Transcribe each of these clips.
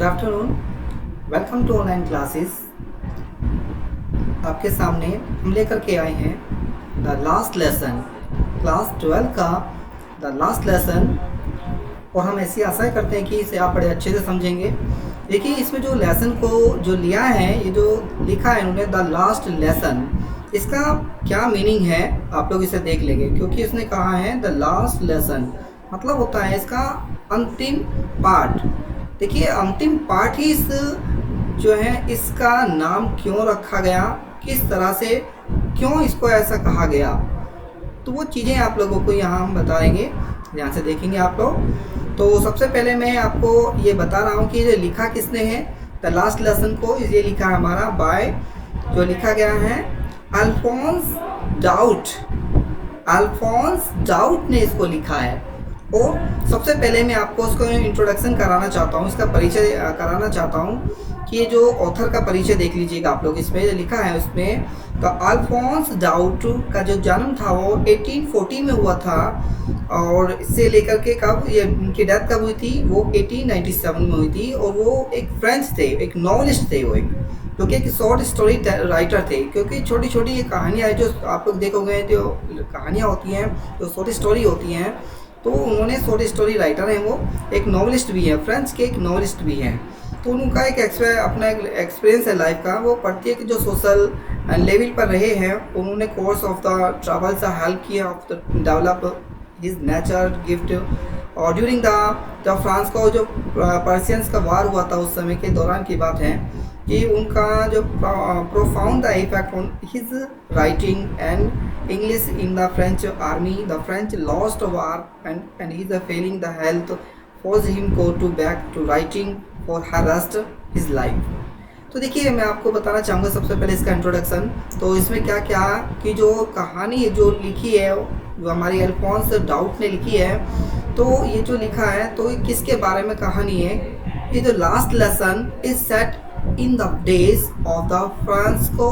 Good afternoon. Welcome to online classes. आपके सामने हम लेकर के आए हैं द लास्ट लेसन, क्लास 12 का द लास्ट लेसन। और हम ऐसी आशा करते हैं कि इसे आप बड़े अच्छे से समझेंगे। देखिए, इसमें जो लेसन को जो लिया है, ये जो लिखा है इन्होंने द लास्ट लेसन, इसका क्या मीनिंग है आप लोग इसे देख लेंगे, क्योंकि इसने कहा है द लास्ट लेसन, मतलब होता है इसका अंतिम पाठ। देखिए, अंतिम पाठ ही इस जो है इसका नाम क्यों रखा गया, किस तरह से, क्यों इसको ऐसा कहा गया, तो वो चीज़ें आप लोगों को यहाँ हम बताएंगे, ध्यान से देखेंगे आप लोग। तो सबसे पहले मैं आपको ये बता रहा हूँ कि ये लिखा किसने है द लास्ट लेसन को। ये लिखा है हमारा बाय, जो लिखा गया है अल्फोंस डाउट। अल्फोंस डाउट ने इसको लिखा है। और सबसे पहले मैं आपको उसको इंट्रोडक्शन कराना चाहता हूँ, इसका परिचय कराना चाहता हूँ कि ये जो ऑथर का परिचय देख लीजिएगा आप लोग। इसमें जो लिखा है उसमें तो अल्फोंस डाउट का जो जन्म था वो 1840 में हुआ था, और इससे लेकर के कब ये उनकी डेथ कब हुई थी, वो 1897 में हुई थी। और वो एक फ्रेंच थे, एक नॉवलिस्ट थे वो, एक जो कि एक शॉर्ट स्टोरी राइटर थे। क्योंकि छोटी छोटी ये कहानियाँ है जो आप लोग देखोगे, जो कहानियाँ होती हैं, जो शॉर्ट स्टोरी होती हैं, तो उन्होंने शॉर्ट स्टोरी राइटर हैं, वो एक नॉवलिस्ट भी है, फ्रेंच के एक नॉवलिस्ट भी हैं। तो उनका एक अपना एक एक्सपीरियंस है लाइफ का। वो प्रत्येक जो सोशल लेवल पर रहे हैं, उन्होंने कोर्स ऑफ द ट्रैवल से हेल्प किया of the develop his nature gift. और ड्यूरिंग द फ्रांस को जो पर्शियंस का वार हुआ था उस समय के दौरान की बात है कि उनका जो profound the effect on his writing and English in the French army. The French lost war and he is failing the health forced him go to back to writing for her rest his life। तो देखिए, मैं आपको बताना चाहूँगा सबसे पहले इसका introduction. तो इसमें क्या क्या कि जो कहानी जो लिखी है, जो हमारी अल्फोंस डाउट ने लिखी है, तो ये जो लिखा है तो किसके बारे में कहानी है। ये जो last lesson is set in the days of the Franco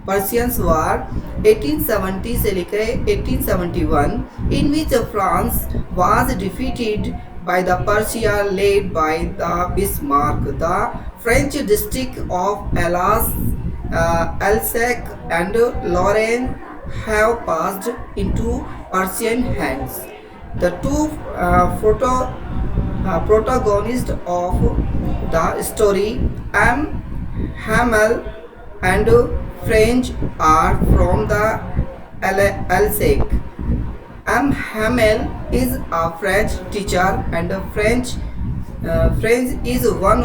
Prussian war 1870 से लेकर 1871, in which France was defeated by the Persia led by the Bismarck. The French district of Alsace and Lorraine have passed into Persian hands. The two protagonists of the story, M. Hamel and French, are from the Alsace. M. Hamel is a French teacher and French is one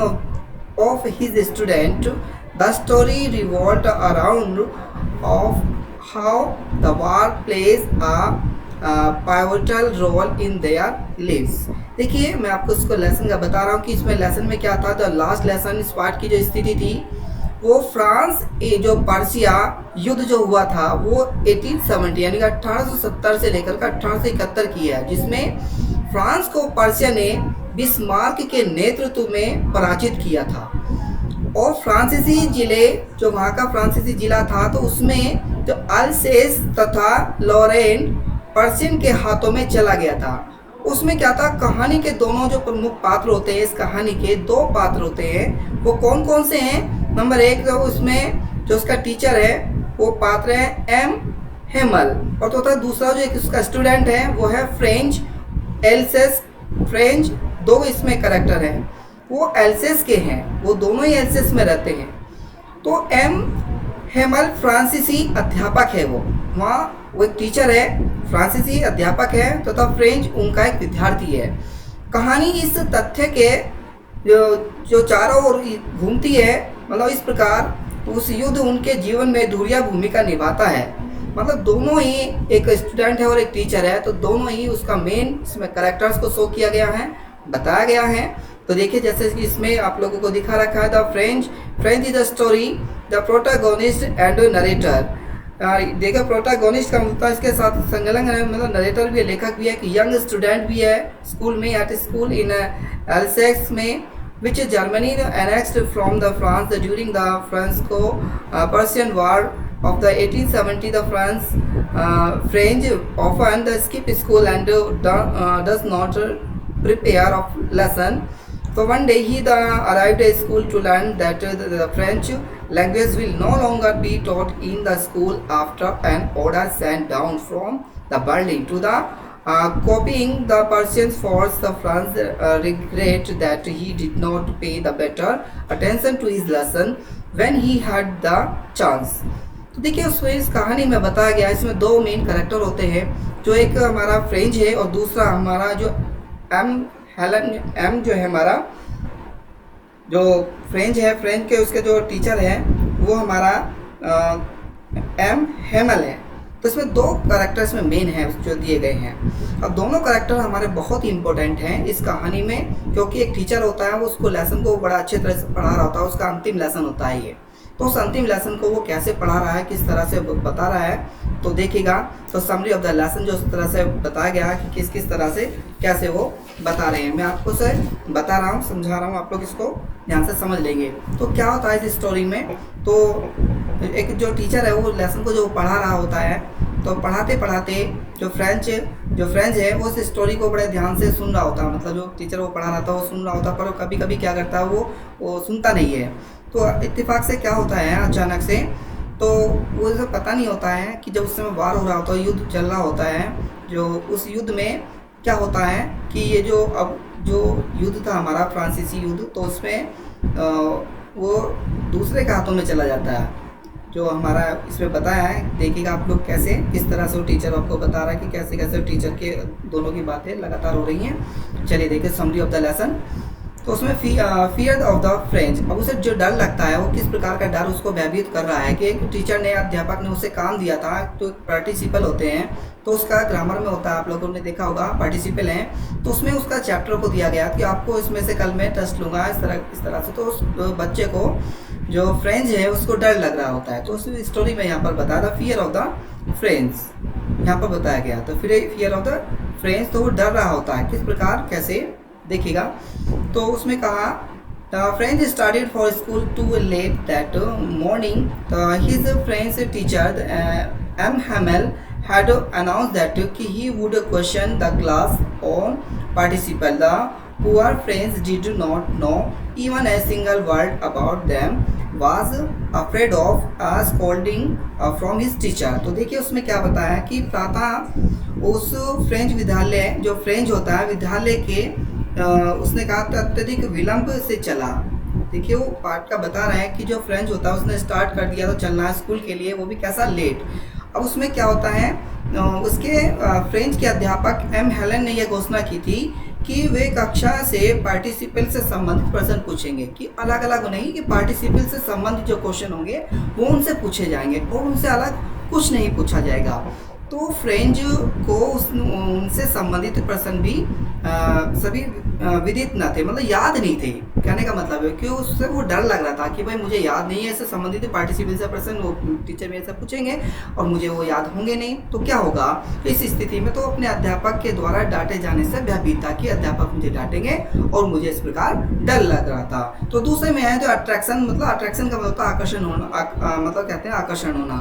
of his students. The story revolves around of how the war plays a pivotal role in their lives। देखिए, मैं आपको इसको lesson का बता रहा हूँ कि इसमें लेसन में क्या था। द लास्ट लेसन इस पार्ट की जो स्थिति थी, वो फ्रांस जो पर्शिया युद्ध जो हुआ था वो 1870 यानी कि 1870 से लेकर 1871 की है, जिसमें फ्रांस को पर्शिया ने बिस्मार्क के नेतृत्व में पराजित किया था। और फ्रांसीसी जिले, जो वहाँ का फ्रांसीसी जिला था, तो उसमें जो अल्सेस तथा लॉरेन पर्शियन के हाथों में चला गया था। उसमें क्या था, कहानी के दोनों जो प्रमुख पात्र होते हैं, इस कहानी के दो पात्र होते हैं, वो कौन कौन से हैं। नंबर एक, तो उसमें जो उसका टीचर है वो पात्र है एम हेमल, और तो दूसरा जो एक उसका स्टूडेंट है वो है फ्रेंच एल्सेस। फ्रेंच दो इसमें करेक्टर हैं, वो एल्सेस के हैं, वो दोनों ही एल्सेस में रहते हैं। तो एम हेमल फ्रांसीसी अध्यापक है, वो एक टीचर है, फ्रांसीसी अध्यापक है, तथा फ्रेंच उनका एक विद्यार्थी है। कहानी इस तथ्य के जो चारों ओर घूमती है, मतलब इस प्रकार उस युद्ध उनके जीवन में धुरिया भूमिका निभाता है। मतलब दोनों ही, एक स्टूडेंट है और एक टीचर है, तो दोनों ही उसका मेन इसमें कैरेक्टर्स को शो किया गया है, बताया गया है। तो देखिए, जैसे कि इसमें आप लोगों को दिखा रखा है the French is the story, the protagonist and narrator. देखो, प्रोटैगनिस्ट का मतलब इसके साथ संलग्न है, मतलब नरेटर भी है, लेखक भी है, कि यंग स्टूडेंट भी है स्कूल में, एट स्कूल इन एल्सेक्स में, which Germany annexed from the France during the Franco-Persian War of the 1870. The French often skip school and does not prepare of lesson So one day he arrived at school to learn that the French language will no longer be taught in the school after an order sent down from the Berlin to the copying the Persian force. The Franz regret that he did not pay the better attention to his lesson when he had the chance. तो देखिए उसमें इस कहानी में बताया गया, इसमें दो मेन कैरेक्टर होते हैं, जो एक हमारा फ्रेंच है और दूसरा हमारा जो एम जो है हमारा जो फ्रेंच है, फ्रेंच के उसके जो टीचर है वो हमारा एम हेमल है। तो इसमें दो कैरेक्टर इसमें मेन है जो दिए गए हैं, और दोनों कैरेक्टर हमारे बहुत ही इंपॉर्टेंट हैं इस कहानी में, क्योंकि एक टीचर होता है वो उसको लेसन को बड़ा अच्छे तरह से पढ़ा रहा होता है, उसका अंतिम लेसन होता है ये। तो उस अंतिम लेसन को वो कैसे पढ़ा रहा है, किस तरह से बता रहा है, तो देखिएगा। तो समरी ऑफ द लेसन जो उस तरह से बताया गया है कि किस तरह से कैसे वो बता रहे हैं, मैं आपको से बता रहा हूँ, समझा रहा हूँ, आप लोग इसको ध्यान से समझ लेंगे। तो क्या होता है इस स्टोरी में, तो एक जो टीचर है वो लेसन को जो पढ़ा रहा होता है, तो पढ़ाते पढ़ाते जो फ्रेंच है वो उस स्टोरी को बड़े ध्यान से सुन रहा होता है, मतलब जो टीचर वो पढ़ा रहा था वो सुन रहा होता है, पर कभी कभी क्या करता है वो सुनता नहीं है। तो इत्तेफाक से क्या होता है अचानक से, तो वो जो पता नहीं होता है कि जब उस समय वार हो रहा होता है, युद्ध चल रहा होता है, जो उस युद्ध में क्या होता है कि ये जो युद्ध था हमारा फ्रांसीसी युद्ध, तो उसमें वो दूसरे के हाथों में चला जाता है, जो हमारा इसमें बताया है। देखिएगा आप लोग कैसे किस तरह से वो टीचर आपको बता रहा है कि कैसे कैसे टीचर के दोनों की बातें लगातार हो रही हैं। चलिए देखिए समरी ऑफ द लेसन। तो उसमें फियर ऑफ द फ्रेंच, अब उसे जो डर लगता है वो किस प्रकार का डर उसको भयभीत कर रहा है कि एक टीचर ने, अध्यापक ने उसे काम दिया था, तो पार्टिसिपल होते हैं, तो उसका ग्रामर में होता है, आप लोगों ने देखा होगा पार्टिसिपल हैं, तो उसमें उसका चैप्टर को दिया गया कि आपको इसमें से कल मैं टेस्ट लूँगा इस तरह से। तो उस बच्चे को जो फ्रेंच है उसको डर लग रहा होता है, तो उस स्टोरी में यहाँ पर बताया था फियर ऑफ द फ्रेंच, यहाँ पर बताया गया। तो फियर ऑफ द फ्रेंच, तो वो डर रहा होता है, किस प्रकार कैसे देखिएगा। तो उसमें कहा the French started for school too late that morning, his French teacher M Hamel had announced that he would question the class on participle. The poor French did not know even a single word about them, was afraid of a scolding from his teacher. तो देखिए उसमें क्या बताया कि प्रातः उस French विद्यालय, जो फ्रेंच होता है विद्यालय के, उसने कहा अत्यधिक विलंब से चला। देखिए वो पार्ट का बता रहे हैं कि जो फ्रेंच होता है उसने स्टार्ट कर दिया तो चलना है स्कूल के लिए, वो भी कैसा लेट। अब उसमें क्या होता है, उसके फ्रेंच के अध्यापक एम हेलन ने यह घोषणा की थी कि वे कक्षा से पार्टिसिपल से संबंधित प्रश्न पूछेंगे, कि अलग अलग नहीं, कि पार्टिसिपल से संबंधित जो क्वेश्चन होंगे वो उनसे पूछे जाएंगे और उनसे अलग कुछ नहीं पूछा जाएगा। तो फ्रेंच को उनसे संबंधित प्रश्न भी सभी विदित न थे, मतलब याद नहीं थे। कहने का मतलब है कि उससे वो डर लग रहा था कि भाई मुझे याद नहीं है, इससे संबंधित पार्टिसिपल से प्रश्न वो टीचर मेरे से पूछेंगे और मुझे वो याद होंगे नहीं, तो क्या होगा इस स्थिति में। तो अपने अध्यापक के द्वारा डांटे जाने से भयभीत था कि अध्यापक मुझे डांटेंगे और मुझे इस प्रकार डर लग रहा था। तो दूसरे में है जो अट्रैक्शन, मतलब अट्रैक्शन का मतलब आकर्षण होना, मतलब कहते हैं आकर्षण होना।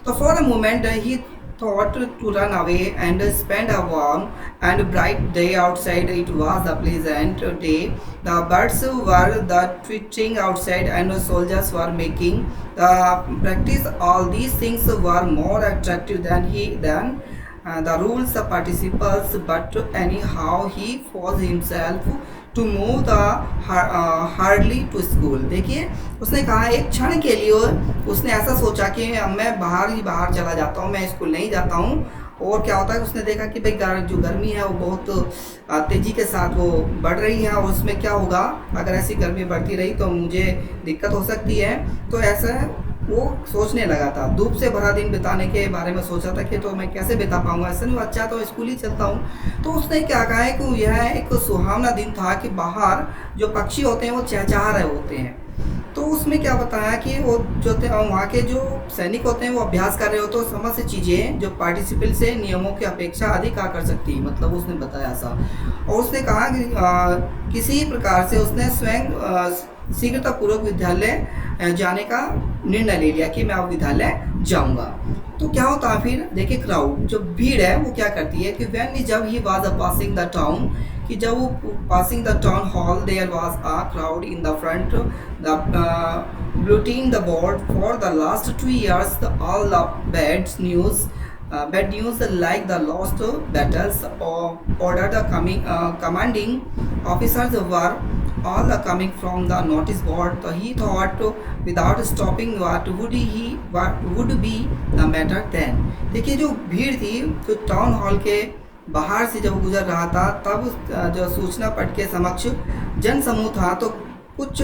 तो for a moment he thought to run away and spend a warm and bright day outside. It was a pleasant day. The birds were tweeting outside and soldiers were making the practice. All these things were more attractive than the rules of participles, but anyhow he forced himself to move the hardly to school. देखिए उसने कहा एक क्षण के लिए उसने ऐसा सोचा कि मैं बाहर चला जाता हूँ, मैं स्कूल नहीं जाता हूँ। और क्या होता है उसने देखा कि भाई जो गर्मी है वो बहुत तेज़ी के साथ वो बढ़ रही है, और उसमें क्या होगा अगर ऐसी गर्मी बढ़ती रही तो मुझे दिक्कत हो सकती है। तो ऐसा वो सोचने लगा था, धूप से भरा दिन बिताने के बारे में सोचा था कि तो मैं कैसे बिता पाऊंगा, ऐसा नहीं, अच्छा तो स्कूल ही चलता हूँ। तो उसने क्या कहा है कि यह एक सुहावना दिन था कि बाहर जो पक्षी होते हैं वो चहचहा रहे होते हैं। तो उसमें क्या बताया कि वो जो वहाँ के जो सैनिक होते हैं वो अभ्यास कर रहे होते हैं, समस्त चीज़ें जो पार्टिसिपल से नियमों की अपेक्षा अधिक आकर्षक थी, मतलब उसने बताया ऐसा। और उसने कहा कि किसी प्रकार से उसने स्वयं शीघ्रतापूर्वक विद्यालय जाने का निर्णय ले लिया कि मैं अब विद्यालय जाऊंगा। तो क्या होता है फिर देखिए, क्राउड जो भीड़ है वो क्या करती है कि व्हेन जब he was passing the town, कि जब वो passing the town hall there was a crowd in the front the bulletin the board for the last 2 years all द bad news like the lost battles or order the commanding officers were all coming from the notice board. So he thought without stopping what would be the matter then. देखिए जो भीड़ थी जो town hall के बाहर से जब गुजर रहा था, तब जो सूचना पट के समक्ष जन समूह था, तो कुछ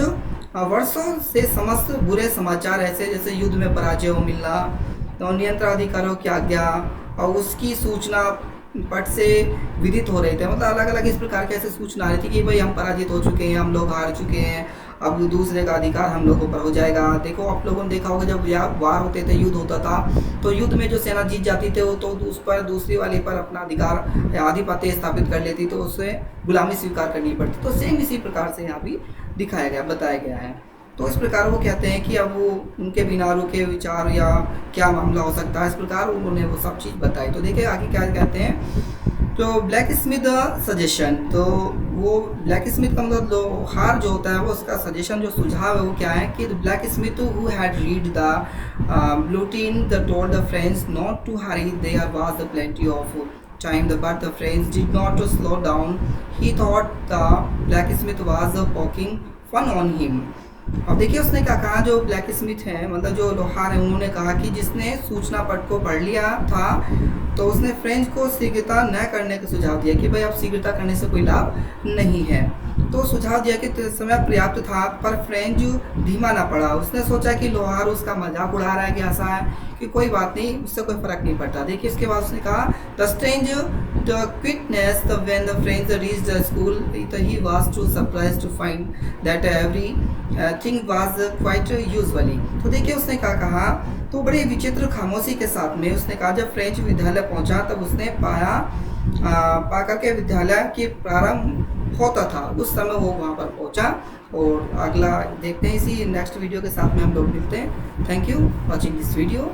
वर्षों से समस्त बुरे समाचार ऐसे जैसे युद्ध में पराजय हो मिलना, तो नियंत्रण अधिकारियों की आज्ञा और उसकी सूचना पट से विदित हो रहे थे। मतलब अलग अलग इस प्रकार की ऐसे सूचना आ रही थी कि भाई हम पराजित हो चुके हैं, हम लोग हार चुके हैं, अब दूसरे का अधिकार हम लोगों पर हो जाएगा। देखो आप लोगों ने देखा होगा जब वार होते थे, युद्ध होता था, तो युद्ध में जो सेना जीत जाती थे वो तो उस पर दूसरी वाले पर अपना अधिकार आधिपत्य स्थापित कर लेती, तो उससे गुलामी स्वीकार करनी पड़ती। तो सेम इसी प्रकार से यहाँ भी दिखाया गया, बताया गया है। तो इस प्रकार वो कहते हैं कि अब वो उनके बिना रुके विचार या क्या मामला हो सकता है, इस प्रकार उन्होंने वो सब चीज़ बताई। तो देखिए आगे क्या कहते हैं। तो ब्लैक स्मिथ सजेशन, तो वो ब्लैक स्मिथ का मतलब लोहार जो होता है वो उसका सजेशन जो सुझाव है वो क्या है कि blacksmith who had read the bulletin the told the friends not to hurry, there was the plenty of time, but the friends did not to slow down. He thought the blacksmith was poking fun on him. अब देखिए उसने क्या कहा, जो black Smith है मतलब जो लोहार है, उन्होंने कहा कि जिसने सूचना पट को पढ़ लिया था तो उसने फ्रेंच को शीघ्रता न करने का सुझाव दिया कि भाई अब शीघ्रता करने से कोई लाभ नहीं है। तो सुझाव दिया कि समय पर्याप्त था, पर फ्रेंच धीमा ना पड़ा। उसने सोचा कि लोहार उसका मजाक उड़ा रहा है कि ऐसा है कि कोई बात नहीं, उससे कोई फर्क नहीं पड़ता। देखिए इसके बाद उसने कहा the strange the quickness the when the friends reached the school he was too surprise to find that everything was quite usually. तो देखिए उसने क्या कहा, तो बड़े विचित्र खामोशी के साथ में उसने कहा जब फ्रेंच विद्यालय पहुंचा तब उसने पा करके विद्यालय के प्रारंभ होता था, उस समय वो वहाँ पर पहुंचा। और अगला देखते हैं, इसी नेक्स्ट वीडियो के साथ में हम लोग मिलते हैं। Thank you watching this video.